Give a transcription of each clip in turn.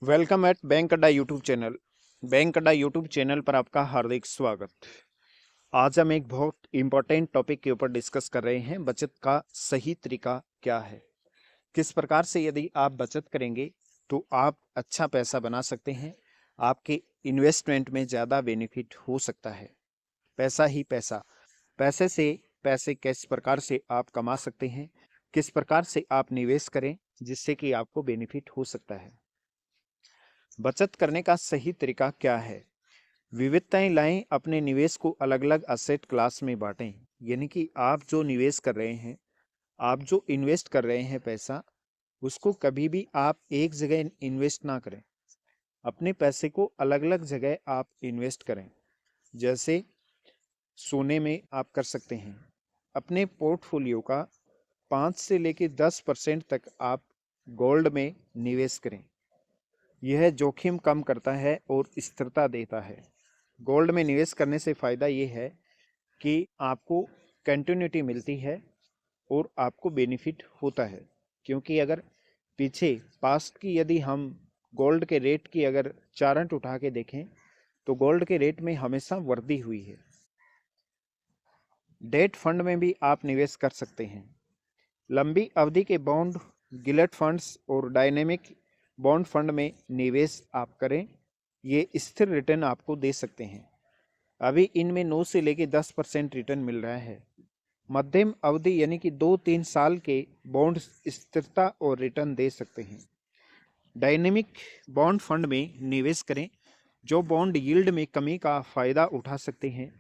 Welcome at bank अड्डा YouTube channel. Bank अड्डा YouTube channel पर आपका हार्दिक स्वागत। आज हम एक बहुत इम्पोर्टेंट टॉपिक के ऊपर डिस्कस कर रहे हैं, बचत का सही तरीका क्या है। किस प्रकार से यदि आप बचत करेंगे तो आप अच्छा पैसा बना सकते हैं, आपके इन्वेस्टमेंट में ज़्यादा बेनिफिट हो सकता है। पैसा ही पैसा, पैसे से पैसे किस प्रकार से आप कमा सकते हैं, किस प्रकार से आप निवेश करें जिससे कि आपको बेनिफिट हो सकता है। बचत करने का सही तरीका क्या है? विविधताएं लाएं, अपने निवेश को अलग अलग असेट क्लास में बांटें। यानी कि आप जो निवेश कर रहे हैं, आप जो इन्वेस्ट कर रहे हैं पैसा, उसको कभी भी आप एक जगह इन्वेस्ट ना करें। अपने पैसे को अलग अलग जगह आप इन्वेस्ट करें। जैसे सोने में आप कर सकते हैं। अपने पोर्टफोलियो का 5 से लेकर 10% तक आप गोल्ड में निवेश करें। यह जोखिम कम करता है और स्थिरता देता है। गोल्ड में निवेश करने से फ़ायदा ये है कि आपको कंटिन्यूटी मिलती है और आपको बेनिफिट होता है। क्योंकि अगर पीछे पास्ट की यदि हम गोल्ड के रेट की अगर चार्ट उठा के देखें तो गोल्ड के रेट में हमेशा वृद्धि हुई है। डेट फंड में भी आप निवेश कर सकते हैं। लंबी अवधि के बॉन्ड, गिल्ट फंड्स और डायनेमिक बॉन्ड फंड में निवेश आप करें। ये स्थिर रिटर्न आपको दे सकते हैं। अभी इनमें 9 से लेकर 10% रिटर्न मिल रहा है। मध्यम अवधि यानी कि 2-3 साल के बॉन्ड स्थिरता और रिटर्न दे सकते हैं। डायनेमिक बॉन्ड फंड में निवेश करें। जो बॉन्ड यील्ड में कमी का फायदा उठा सकते हैं,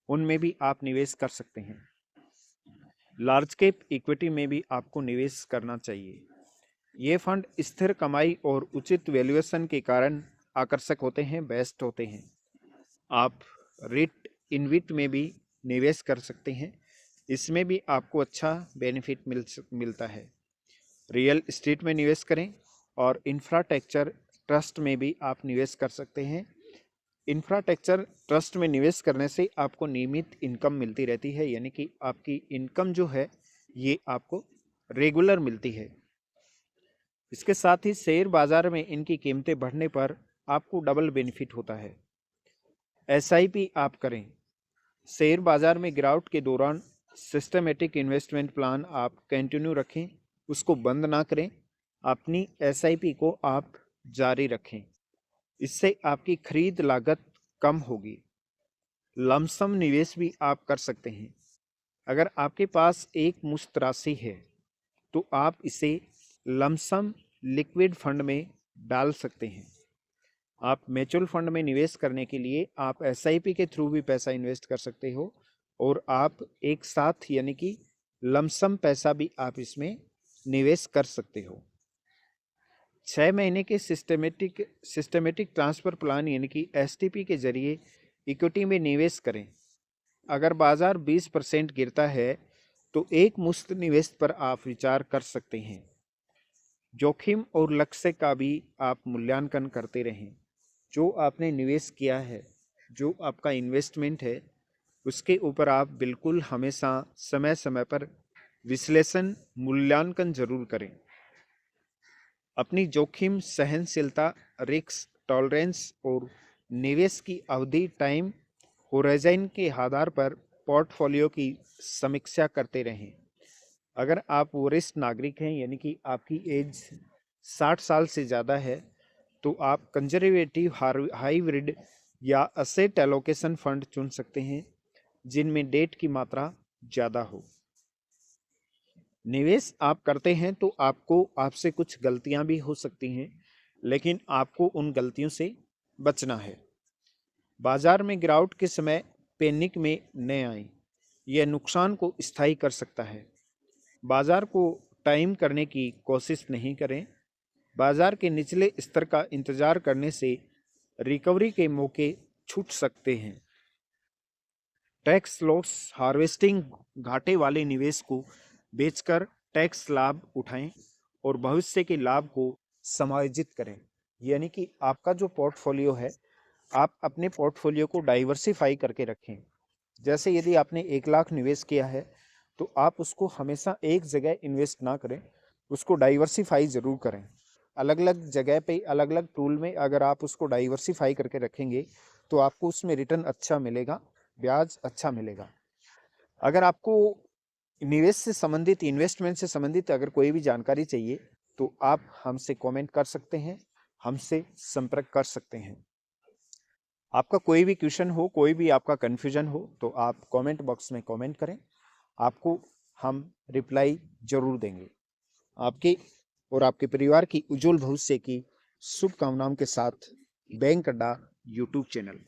उनमें भी आप निवेश कर सकते हैं। लार्ज कैप इक्विटी में भी आपको निवेश करना चाहिए। ये फंड स्थिर कमाई और उचित वैल्यूएशन के कारण आकर्षक होते हैं, बेस्ट होते हैं। आप रिट इनविट में भी निवेश कर सकते हैं। इसमें भी आपको अच्छा बेनिफिट मिलता है। रियल एस्टेट में निवेश करें और इंफ्रास्ट्रक्चर ट्रस्ट में भी आप निवेश कर सकते हैं। इंफ्रास्ट्रक्चर ट्रस्ट में निवेश करने से आपको नियमित इनकम मिलती रहती है। यानी कि आपकी इनकम जो है ये आपको रेगुलर मिलती है। इसके साथ ही शेयर बाजार में इनकी कीमतें बढ़ने पर आपको डबल बेनिफिट होता है। एसआईपी आप करें। शेयर बाजार में गिरावट के दौरान सिस्टमेटिक इन्वेस्टमेंट प्लान आप कंटिन्यू रखें, उसको बंद ना करें। अपनी एसआईपी को आप जारी रखें। इससे आपकी खरीद लागत कम होगी। लमसम निवेश भी आप कर सकते हैं। अगर आपके पास एक मुश्त राशि है तो आप इसे लमसम लिक्विड फंड में डाल सकते हैं। आप म्यूचुअल फंड में निवेश करने के लिए आप एसआईपी के थ्रू भी पैसा इन्वेस्ट कर सकते हो और आप एक साथ यानी कि लमसम पैसा भी आप इसमें निवेश कर सकते हो। 6 महीने के सिस्टमेटिक ट्रांसफ़र प्लान यानी कि एसटीपी के जरिए इक्विटी में निवेश करें। अगर बाजार 20% गिरता है तो एक मुश्त निवेश पर आप विचार कर सकते हैं। जोखिम और लक्ष्य का भी आप मूल्यांकन करते रहें। जो आपने निवेश किया है, जो आपका इन्वेस्टमेंट है, उसके ऊपर आप बिल्कुल हमेशा समय समय पर विश्लेषण मूल्यांकन जरूर करें। अपनी जोखिम सहनशीलता, रिस्क टॉलरेंस और निवेश की अवधि टाइम होराइजन के आधार पर पोर्टफोलियो की समीक्षा करते रहें। अगर आप वरिष्ठ नागरिक हैं यानी कि आपकी एज 60 साल से ज़्यादा है तो आप कंजर्वेटिव हाइब्रिड या असेट एलोकेशन फंड चुन सकते हैं जिनमें डेट की मात्रा ज़्यादा हो। निवेश आप करते हैं तो आपसे कुछ गलतियां भी हो सकती हैं, लेकिन आपको उन गलतियों से बचना है। बाजार में गिरावट के समय पैनिक में न आए, यह नुकसान को स्थायी कर सकता है। बाजार को टाइम करने की कोशिश नहीं करें। बाजार के निचले स्तर का इंतजार करने से रिकवरी के मौके छूट सकते हैं। टैक्स लॉस हार्वेस्टिंग, घाटे वाले निवेश को बेचकर टैक्स लाभ उठाएं और भविष्य के लाभ को समायोजित करें। यानी कि आपका जो पोर्टफोलियो है, आप अपने पोर्टफोलियो को डाइवर्सिफाई करके रखें। जैसे यदि आपने 1 लाख निवेश किया है तो आप उसको हमेशा एक जगह इन्वेस्ट ना करें, उसको डाइवर्सिफाई ज़रूर करें। अलग अलग जगह पे अलग अलग टूल में अगर आप उसको डाइवर्सिफाई करके रखेंगे तो आपको उसमें रिटर्न अच्छा मिलेगा, ब्याज अच्छा मिलेगा। अगर आपको निवेश से संबंधित, इन्वेस्टमेंट से संबंधित अगर कोई भी जानकारी चाहिए तो आप हमसे कमेंट कर सकते हैं, हमसे संपर्क कर सकते हैं। आपका कोई भी क्वेश्चन हो, कोई भी आपका कन्फ्यूजन हो तो आप कमेंट बॉक्स में कमेंट करें, आपको हम रिप्लाई जरूर देंगे। आपके और आपके परिवार की उज्जवल भविष्य की शुभकामनाओं के साथ बैंक अड्डा यूट्यूब चैनल।